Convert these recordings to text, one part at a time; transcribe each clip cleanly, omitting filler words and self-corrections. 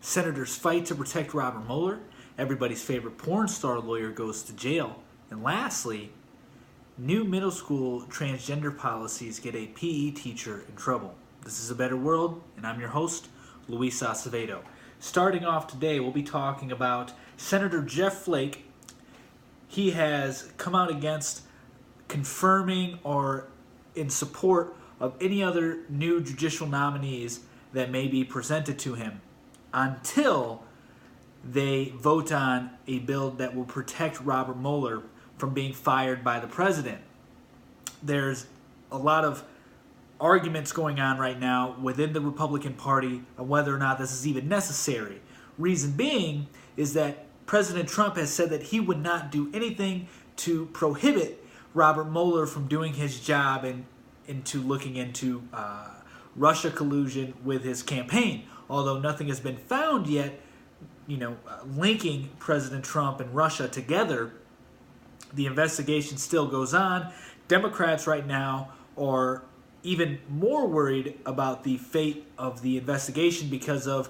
Senators fight to protect Robert Mueller. Everybody's favorite porn star lawyer goes to jail. And lastly, new middle school transgender policies get a PE teacher in trouble. This is A Better World, and I'm your host, Luis Acevedo. Starting off today, we'll be talking about Senator Jeff Flake. He has come out against confirming or in support of any other new judicial nominees that may be presented to him until they vote on a bill that will protect Robert Mueller from being fired by the president. There's a lot of arguments going on right now within the Republican Party on whether or not this is even necessary. Reason being is that President Trump has said that he would not do anything to prohibit Robert Mueller from doing his job and into looking into Russia collusion with his campaign. Although nothing has been found yet, linking President Trump and Russia together, the investigation still goes on. Democrats right now are even more worried about the fate of the investigation because of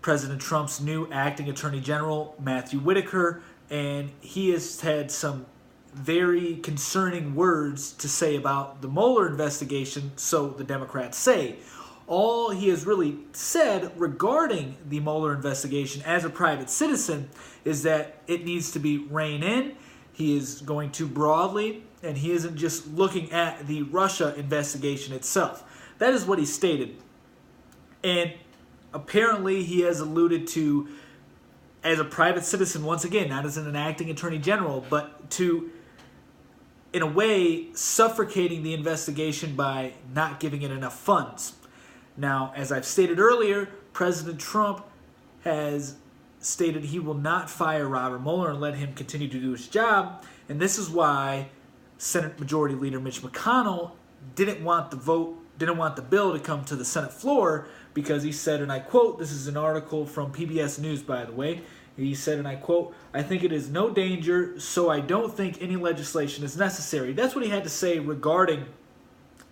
President Trump's new acting Attorney General, Matthew Whitaker, and he has had some very concerning words to say about the Mueller investigation, so the Democrats say. All he has really said regarding the Mueller investigation as a private citizen is that it needs to be reined in. He is going too broadly, and he isn't just looking at the Russia investigation itself. That is what he stated. And apparently he has alluded to, as a private citizen, once again, not as an acting attorney general, but to, in a way, suffocating the investigation by not giving it enough funds. Now, as I've stated earlier, President Trump has stated he will not fire Robert Mueller and let him continue to do his job, and this is why Senate Majority Leader Mitch McConnell didn't want the bill to come to the Senate floor, because he said, and I quote, this is an article from PBS News, by the way, he said, and I quote, "I think it is no danger, so I don't think any legislation is necessary." That's what he had to say regarding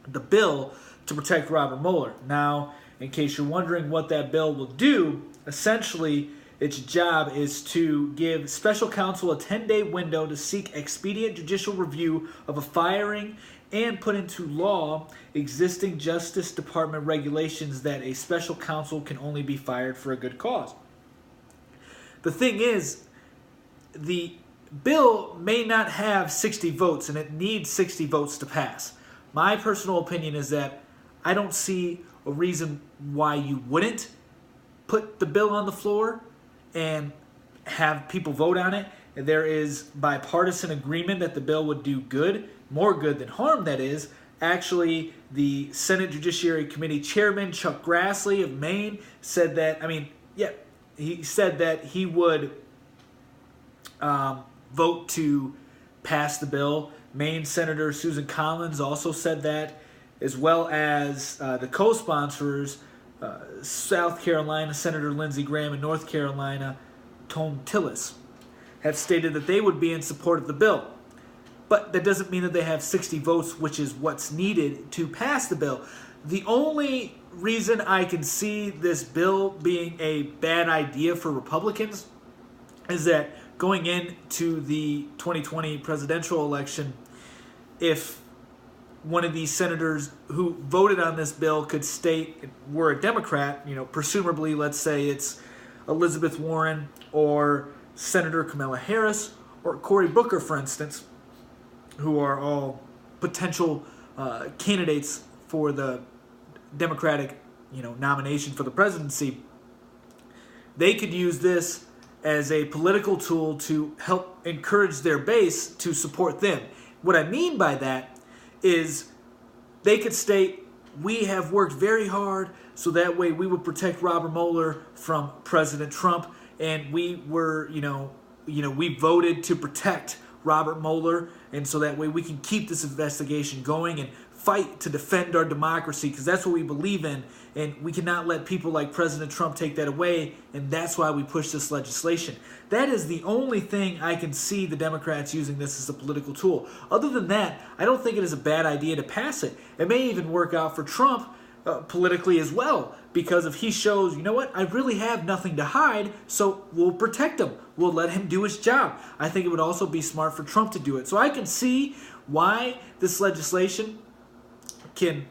the bill to protect Robert Mueller. Now, in case you're wondering what that bill will do, essentially its job is to give special counsel a 10-day window to seek expedient judicial review of a firing and put into law existing Justice Department regulations that a special counsel can only be fired for a good cause. The thing is, the bill may not have 60 votes, and it needs 60 votes to pass. My personal opinion is that I don't see a reason why you wouldn't put the bill on the floor and have people vote on it. And there is bipartisan agreement that the bill would do good, more good than harm, that is. Actually, the Senate Judiciary Committee Chairman, Chuck Grassley of Maine, said that, he said that he would vote to pass the bill. Maine Senator Susan Collins also said that, as well as the co-sponsors, South Carolina Senator Lindsey Graham and North Carolina Thom Tillis, have stated that they would be in support of the bill. But that doesn't mean that they have 60 votes, which is what's needed to pass the bill. The only reason I can see this bill being a bad idea for Republicans is that going into the 2020 presidential election, if one of these senators who voted on this bill could state we're a Democrat, presumably, let's say it's Elizabeth Warren or Senator Kamala Harris or Cory Booker, for instance, who are all potential candidates for the Democratic, nomination for the presidency, they could use this as a political tool to help encourage their base to support them. What I mean by that is they could state, we have worked very hard so that way we would protect Robert Mueller from President Trump, and we were, we voted to protect Robert Mueller, and so that way we can keep this investigation going and fight to defend our democracy, because that's what we believe in, and we cannot let people like President Trump take that away, and that's why we push this legislation. That is the only thing I can see the Democrats using this as a political tool. Other than that, I don't think it is a bad idea to pass it. It may even work out for Trump politically as well. Because if he shows, you know what, I really have nothing to hide, so we'll protect him. We'll let him do his job. I think it would also be smart for Trump to do it. So I can see why this legislation can,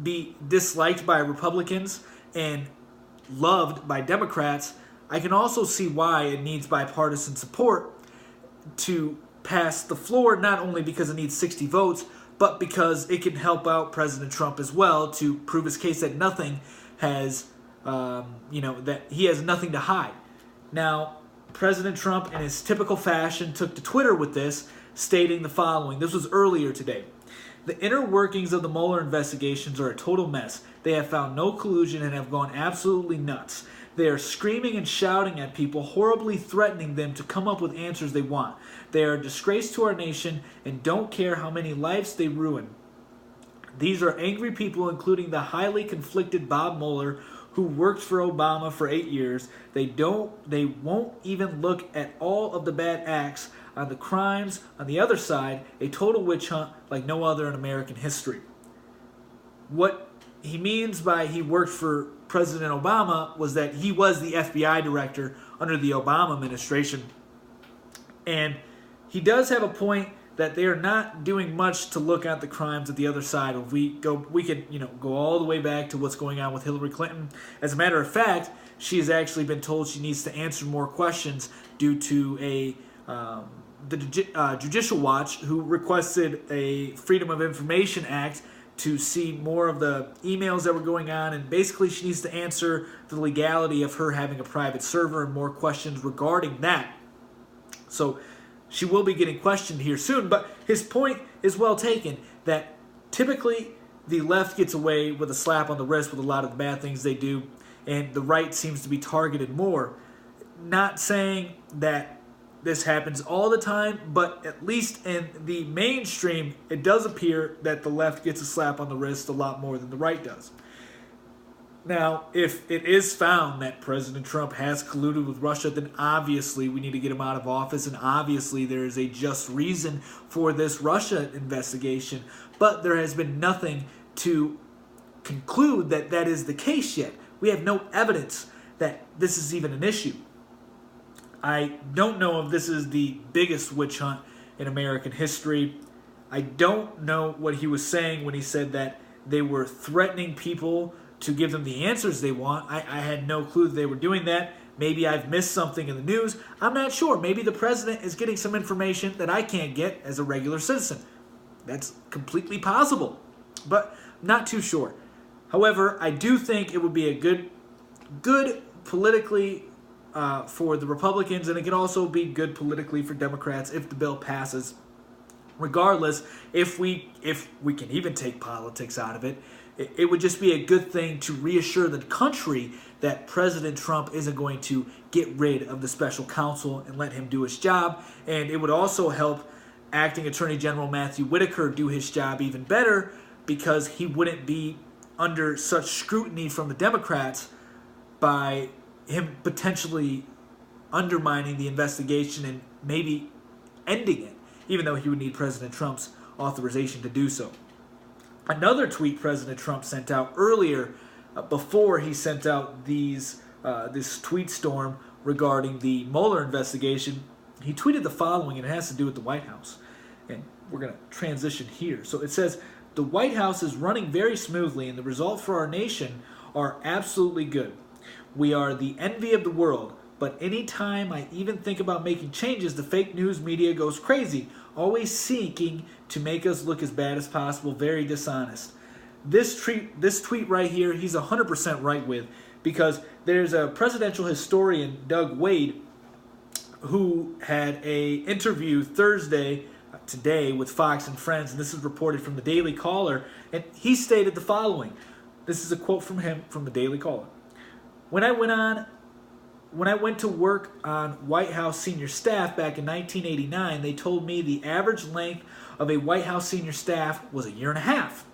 be disliked by Republicans and loved by Democrats. I can also see why it needs bipartisan support to pass the floor, not only because it needs 60 votes, but because it can help out President Trump as well to prove his case that nothing has, that he has nothing to hide. Now, President Trump, in his typical fashion, took to Twitter with this, stating the following. This was earlier today. The inner workings of the Mueller investigations are a total mess. They have found no collusion and have gone absolutely nuts. They are screaming and shouting at people, horribly threatening them to come up with answers they want. They are a disgrace to our nation and don't care how many lives they ruin. These are angry people, including the highly conflicted Bob Mueller, who worked for Obama for 8 years. They won't even look at all of the bad acts on the crimes on the other side, a total witch hunt like no other in American history. What he means by he worked for President Obama was that he was the FBI director under the Obama administration. And he does have a point that they are not doing much to look at the crimes at the other side. If we could go all the way back to what's going on with Hillary Clinton. As a matter of fact, she has actually been told she needs to answer more questions due to the Judicial Watch, who requested a Freedom of Information Act to see more of the emails that were going on, and basically she needs to answer the legality of her having a private server and more questions regarding that. So she will be getting questioned here soon, but his point is well taken, that typically the left gets away with a slap on the wrist with a lot of the bad things they do, and the right seems to be targeted more. Not saying that this happens all the time, but at least in the mainstream, it does appear that the left gets a slap on the wrist a lot more than the right does. Now, if it is found that President Trump has colluded with Russia, then obviously we need to get him out of office, and obviously there is a just reason for this Russia investigation, but there has been nothing to conclude that that is the case yet. We have no evidence that this is even an issue. I don't know if this is the biggest witch hunt in American history. I don't know what he was saying when he said that they were threatening people to give them the answers they want. I had no clue that they were doing that. Maybe I've missed something in the news. I'm not sure. Maybe the president is getting some information that I can't get as a regular citizen. That's completely possible, but not too sure. However, I do think it would be a good politically for the Republicans, and it can also be good politically for Democrats if the bill passes. Regardless, if we can even take politics out of it, it would just be a good thing to reassure the country that President Trump isn't going to get rid of the special counsel and let him do his job. And it would also help Acting Attorney General Matthew Whitaker do his job even better, because he wouldn't be under such scrutiny from the Democrats by him potentially undermining the investigation and maybe ending it, even though he would need President Trump's authorization to do so. Another tweet President Trump sent out earlier, before he sent out this tweet storm regarding the Mueller investigation, he tweeted the following, and it has to do with the White House. And we're going to transition here. So it says, "The White House is running very smoothly, and the results for our nation are absolutely good. We are the envy of the world, but anytime I even think about making changes, the fake news media goes crazy, always seeking to make us look as bad as possible, very dishonest." This tweet right here, he's 100% right with, because there's a presidential historian, Doug Wade, who had a interview today with Fox and Friends, and this is reported from the Daily Caller, and he stated the following. This is a quote from him from the Daily Caller. When I went to work on White House senior staff back in 1989, they told me the average length of a White House senior staff was a year and a half.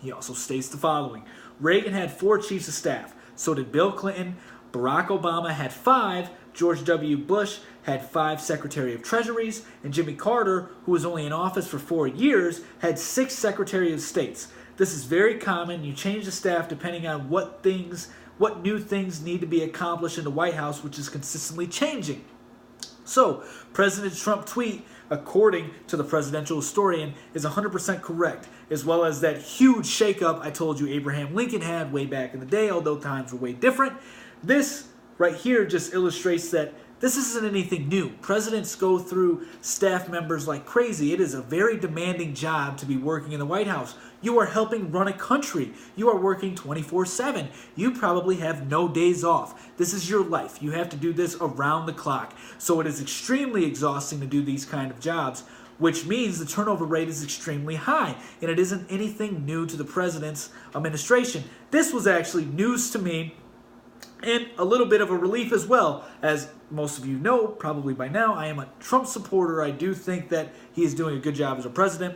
He also states the following. Reagan had 4 chiefs of staff. So did Bill Clinton. Barack Obama had 5. George W. Bush had 5 Secretary of Treasuries. And Jimmy Carter, who was only in office for 4 years, had 6 Secretary of States. This is very common. You change the staff depending on what new things need to be accomplished in the White House, which is consistently changing. So, President Trump tweet, according to the presidential historian, is 100% correct, as well as that huge shakeup I told you Abraham Lincoln had way back in the day, although times were way different. This right here just illustrates that this isn't anything new. Presidents go through staff members like crazy. It is a very demanding job to be working in the White House. You are helping run a country. You are working 24/7. You probably have no days off. This is your life. You have to do this around the clock. So it is extremely exhausting to do these kind of jobs, which means the turnover rate is extremely high, and it isn't anything new to the president's administration. This was actually news to me, and a little bit of a relief as well. As most of you know, probably by now, I am a Trump supporter. I do think that he is doing a good job as a president,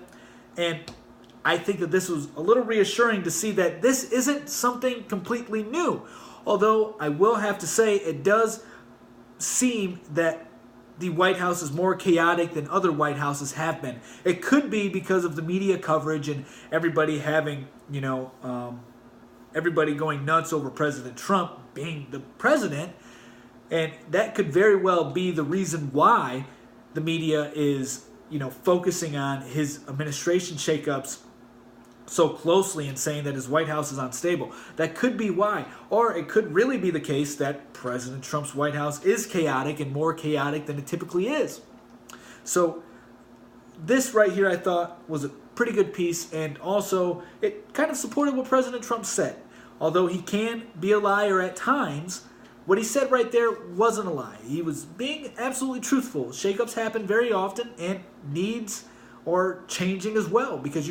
and I think that this was a little reassuring to see that this isn't something completely new. Although I will have to say it does seem that the White House is more chaotic than other White Houses have been. It could be because of the media coverage and everybody having, everybody going nuts over President Trump being the president. And that could very well be the reason why the media is, focusing on his administration shakeups so closely and saying that his White House is unstable. That could be why. Or it could really be the case that President Trump's White House is chaotic and more chaotic than it typically is. So this right here I thought was a pretty good piece, and also it kind of supported what President Trump said. Although he can be a liar at times, what he said right there wasn't a lie. He was being absolutely truthful. Shakeups happen very often, and needs are changing as well, because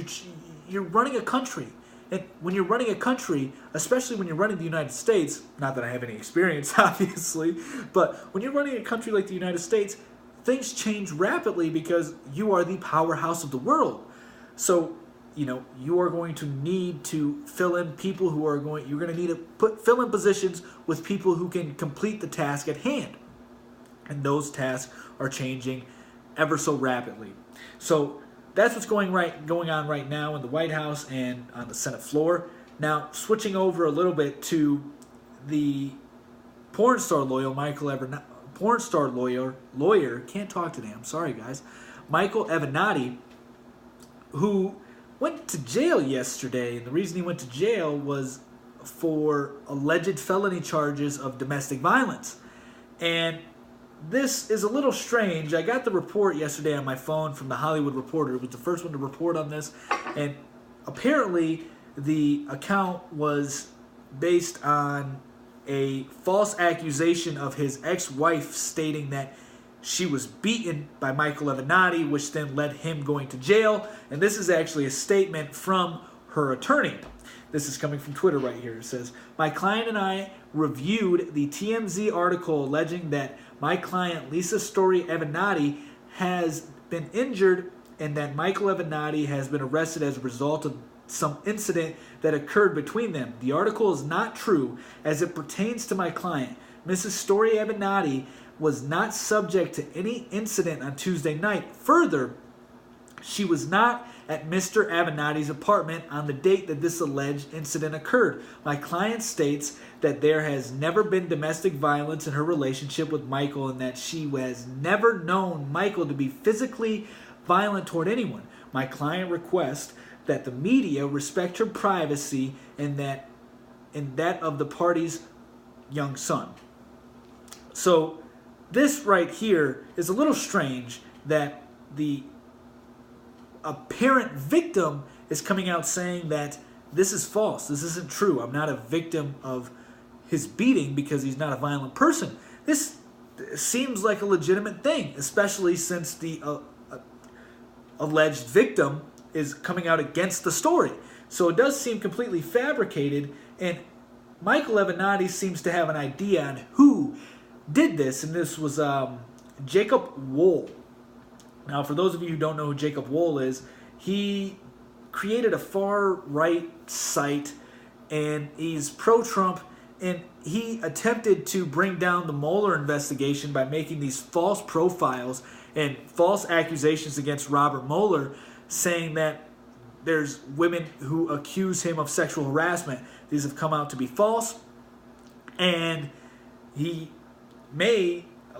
you're running a country. And when you're running a country, especially when you're running the United States, not that I have any experience, obviously, but when you're running a country like the United States, things change rapidly because you are the powerhouse of the world. So, you are going to need to fill in people you're going to need to fill in positions with people who can complete the task at hand. And those tasks are changing ever so rapidly. So, that's what's going on right now in the White House and on the Senate floor. Now, switching over a little bit to the porn star lawyer, can't talk today, I'm sorry guys, Michael Avenatti, who went to jail yesterday. And the reason he went to jail was for alleged felony charges of domestic violence. And this is a little strange. I got the report yesterday on my phone from the Hollywood Reporter. It was the first one to report on this. And apparently the account was based on a false accusation of his ex-wife stating that she was beaten by Michael Avenatti, which then led him going to jail. And this is actually a statement from her attorney. This is coming from Twitter right here. It says, "My client and I reviewed the TMZ article alleging that my client Lisa Story Avenatti has been injured and that Michael Avenatti has been arrested as a result of some incident that occurred between them. The article is not true as it pertains to my client. Mrs. Story Avenatti was not subject to any incident on Tuesday night. Further, she was not at Mr. Avenatti's apartment on the date that this alleged incident occurred. My client states that there has never been domestic violence in her relationship with Michael and that she has never known Michael to be physically violent toward anyone. My client requests that the media respect her privacy and that of the party's young son." So this right here is a little strange that the apparent victim is coming out saying that this is false. This isn't true. I'm not a victim of his beating because he's not a violent person. This seems like a legitimate thing, especially since the alleged victim is coming out against the story. So it does seem completely fabricated, and Michael Avenatti seems to have an idea on who did this, and this was Jacob Wohl. Now, for those of you who don't know who Jacob Wohl is, he created a far-right site, and he's pro-Trump, and he attempted to bring down the Mueller investigation by making these false profiles and false accusations against Robert Mueller, saying that there's women who accuse him of sexual harassment. These have come out to be false. And a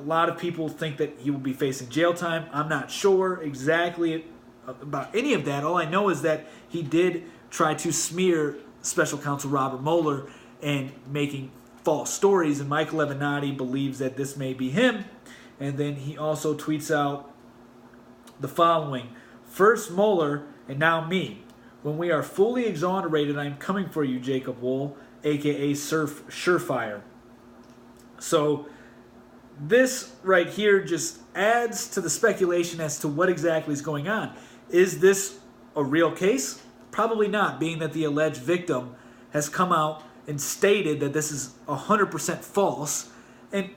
lot of people think that he will be facing jail time. I'm not sure exactly about any of that. All I know is that he did try to smear special counsel Robert Mueller and making false stories, and Michael Avenatti believes that this may be him. And then he also tweets out the following: first Mueller and now me. When we are fully exonerated, I am coming for you, Jacob Wohl, aka Surefire. So this right here just adds to the speculation as to what exactly is going on. Is this a real case? Probably not, being that the alleged victim has come out and stated that this is 100% false. And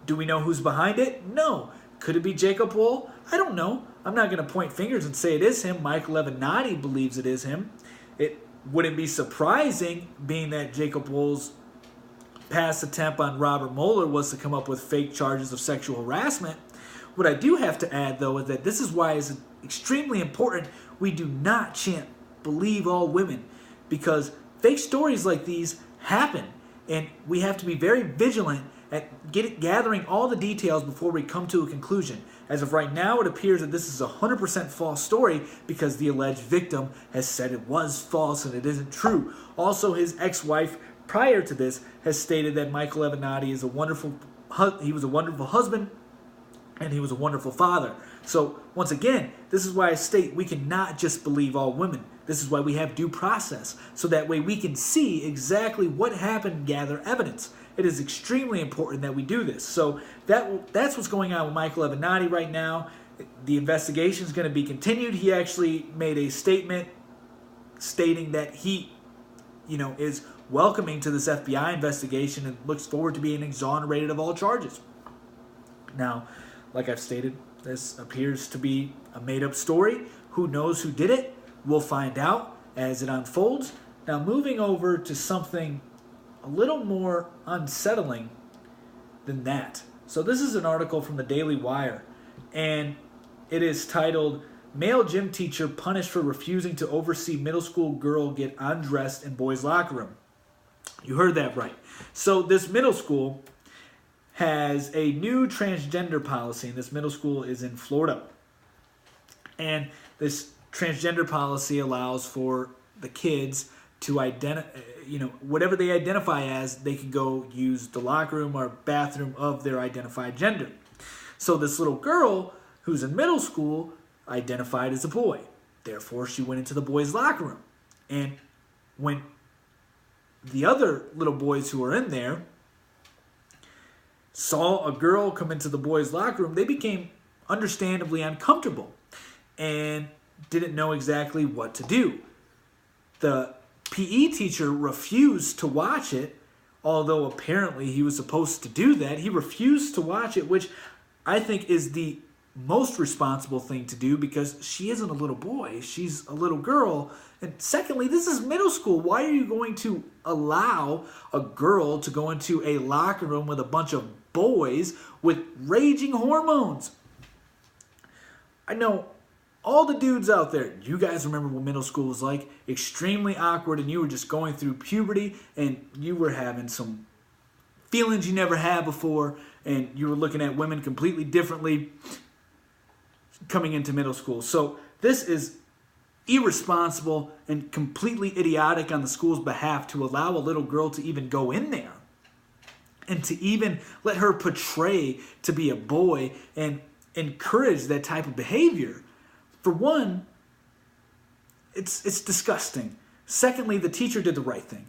do we know who's behind it? No. Could it be Jacob Wohl? I don't know. I'm not going to point fingers and say it is him. Michael Avenatti believes it is him. It wouldn't be surprising, being that Jacob Wohl's past attempt on Robert Mueller was to come up with fake charges of sexual harassment. What I do have to add, though, is that this is why it's extremely important we do not chant believe all women, because fake stories like these happen, and we have to be very vigilant at gathering all the details before we come to a conclusion. As of right now, it appears that this is a 100% false story because the alleged victim has said it was false and it isn't true. Also, his ex-wife prior to this has stated that Michael Avenatti is he was a wonderful husband and he was a wonderful father. So once again, this is why I state we cannot just believe all women. This is why we have due process, so that way we can see exactly what happened and gather evidence. It is extremely important that we do this. So that's what's going on with Michael Avenatti right now. The investigation is going to be continued. He actually made a statement stating that he, is welcoming to this FBI investigation and looks forward to being exonerated of all charges. Now, like I've stated, this appears to be a made-up story. Who knows who did it? We'll find out as it unfolds. Now, moving over to something a little more unsettling than that. So this is an article from the Daily Wire, and it is titled, Male Gym Teacher Punished for Refusing to Oversee Middle School Girl Get Undressed in Boys' Locker Room. You heard that right. So this middle school has a new transgender policy, and this middle school is in Florida. And this transgender policy allows for the kids to whatever they identify as, they can go use the locker room or bathroom of their identified gender. So this little girl who's in middle school identified as a boy. Therefore, she went into the boys' locker room. And when the other little boys who were in there saw a girl come into the boys' locker room, they became understandably uncomfortable and didn't know exactly what to do. The PE teacher refused to watch it, although apparently he was supposed to do that. He refused to watch it, which I think is the most responsible thing to do, because she isn't a little boy, she's a little girl. And secondly, this is middle school. Why are you going to allow a girl to go into a locker room with a bunch of boys with raging hormones? I know all the dudes out there, you guys remember what middle school was like. Extremely awkward, and you were just going through puberty, and you were having some feelings you never had before, and you were looking at women completely differently coming into middle school. So this is irresponsible and completely idiotic on the school's behalf to allow a little girl to even go in there and to even let her portray to be a boy and encourage that type of behavior. For one, it's disgusting. Secondly, the teacher did the right thing.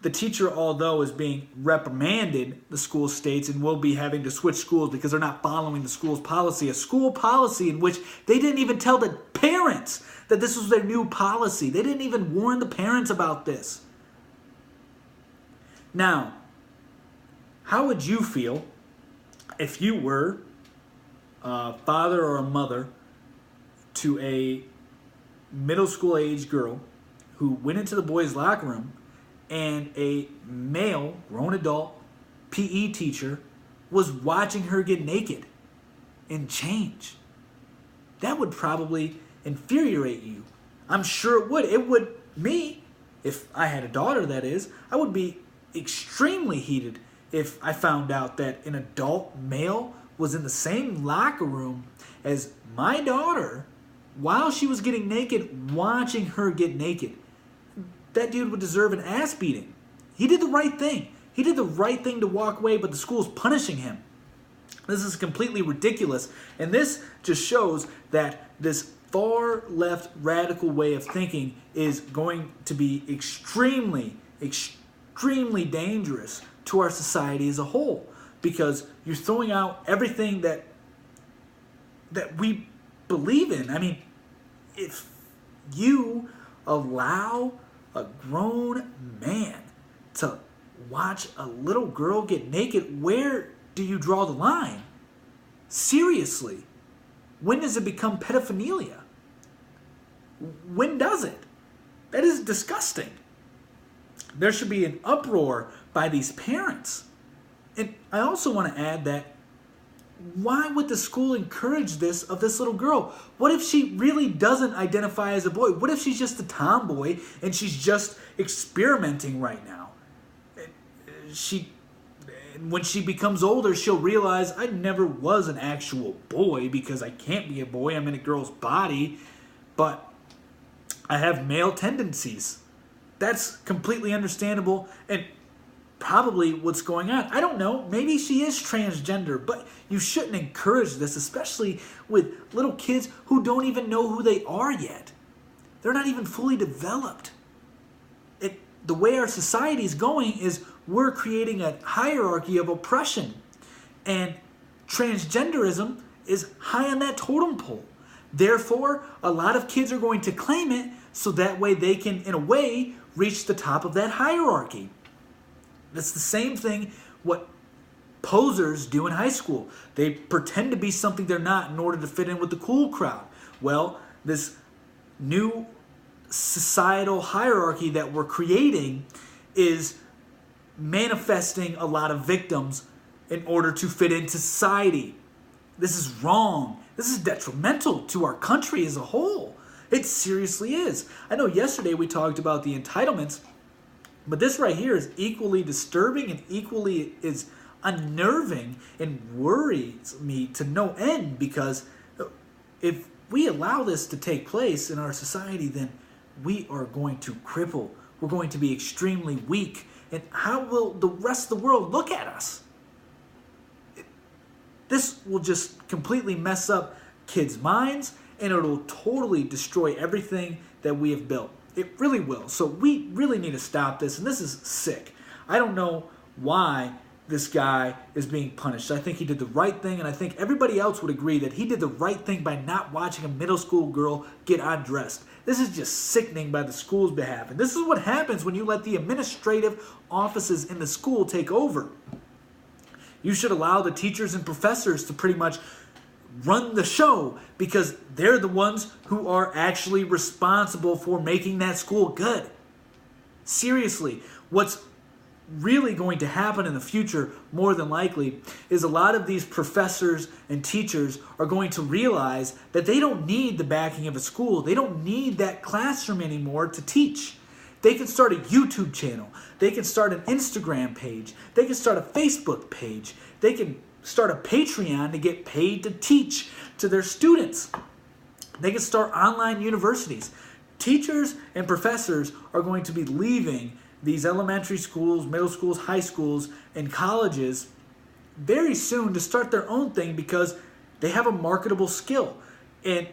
The teacher, although is being reprimanded, the school states, and will be having to switch schools because they're not following the school's policy, a school policy in which they didn't even tell the parents that this was their new policy. They didn't even warn the parents about this. Now, how would you feel if you were a father or a mother to a middle school age girl who went into the boys' locker room and a male, grown adult, PE teacher was watching her get naked and change? That would probably infuriate you. I'm sure it would. It would, me, if I had a daughter, that is, I would be extremely heated if I found out that an adult male was in the same locker room as my daughter while she was getting naked, watching her get naked. That dude would deserve an ass beating. He did the right thing. He did the right thing to walk away, but the school's punishing him. This is completely ridiculous. And this just shows that this far left radical way of thinking is going to be extremely, extremely dangerous to our society as a whole, because you're throwing out everything that we believe in. I mean, if you allow a grown man to watch a little girl get naked, where do you draw the line? Seriously, when does it become pedophilia? When does it? That is disgusting. There should be an uproar by these parents. And I also want to add that, why would the school encourage this of this little girl? What if she really doesn't identify as a boy? What if she's just a tomboy and she's just experimenting right now? When she becomes older, she'll realize, I never was an actual boy because I can't be a boy. I'm in a girl's body, but I have male tendencies. That's completely understandable and probably what's going on. I don't know. Maybe she is transgender, but you shouldn't encourage this, especially with little kids who don't even know who they are yet. They're not even fully developed. The way our society is going is we're creating a hierarchy of oppression, and transgenderism is high on that totem pole. Therefore, a lot of kids are going to claim it so that way they can, in a way, reach the top of that hierarchy. That's the same thing what posers do in high school. They pretend to be something they're not in order to fit in with the cool crowd. Well, this new societal hierarchy that we're creating is manifesting a lot of victims in order to fit into society. This is wrong. This is detrimental to our country as a whole. It seriously is. I know yesterday we talked about the entitlements, but this right here is equally disturbing and equally is unnerving and worries me to no end, because if we allow this to take place in our society, then we are going to cripple. We're going to be extremely weak. And how will the rest of the world look at us? This will just completely mess up kids' minds, and it'll totally destroy everything that we have built. It really will. So we really need to stop this, and this is sick. I don't know why this guy is being punished. I think he did the right thing, and I think everybody else would agree that he did the right thing by not watching a middle school girl get undressed. This is just sickening by the school's behalf. And this is what happens when you let the administrative offices in the school take over. You should allow the teachers and professors to pretty much run the show, because they're the ones who are actually responsible for making that school good. Seriously, what's really going to happen in the future, more than likely, is a lot of these professors and teachers are going to realize that they don't need the backing of a school. They don't need that classroom anymore to teach. They can start a YouTube channel. They can start an Instagram page. They can start a Facebook page. They can start a Patreon to get paid to teach to their students. They can start online universities. Teachers and professors are going to be leaving these elementary schools, middle schools, high schools, and colleges very soon to start their own thing, because they have a marketable skill. And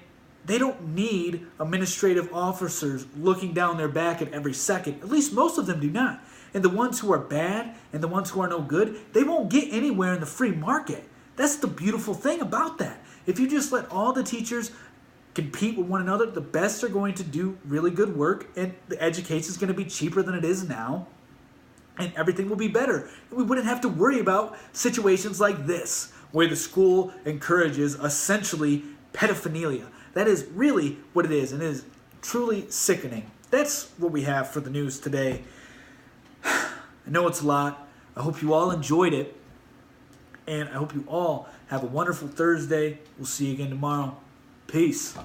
they don't need administrative officers looking down their back at every second. At least most of them do not. And the ones who are bad and the ones who are no good, they won't get anywhere in the free market. That's the beautiful thing about that. If you just let all the teachers compete with one another, the best are going to do really good work, and the education is going to be cheaper than it is now, and everything will be better. And we wouldn't have to worry about situations like this, where the school encourages essentially pedophilia. That is really what it is, and it is truly sickening. That's what we have for the news today. I know it's a lot. I hope you all enjoyed it, and I hope you all have a wonderful Thursday. We'll see you again tomorrow. Peace.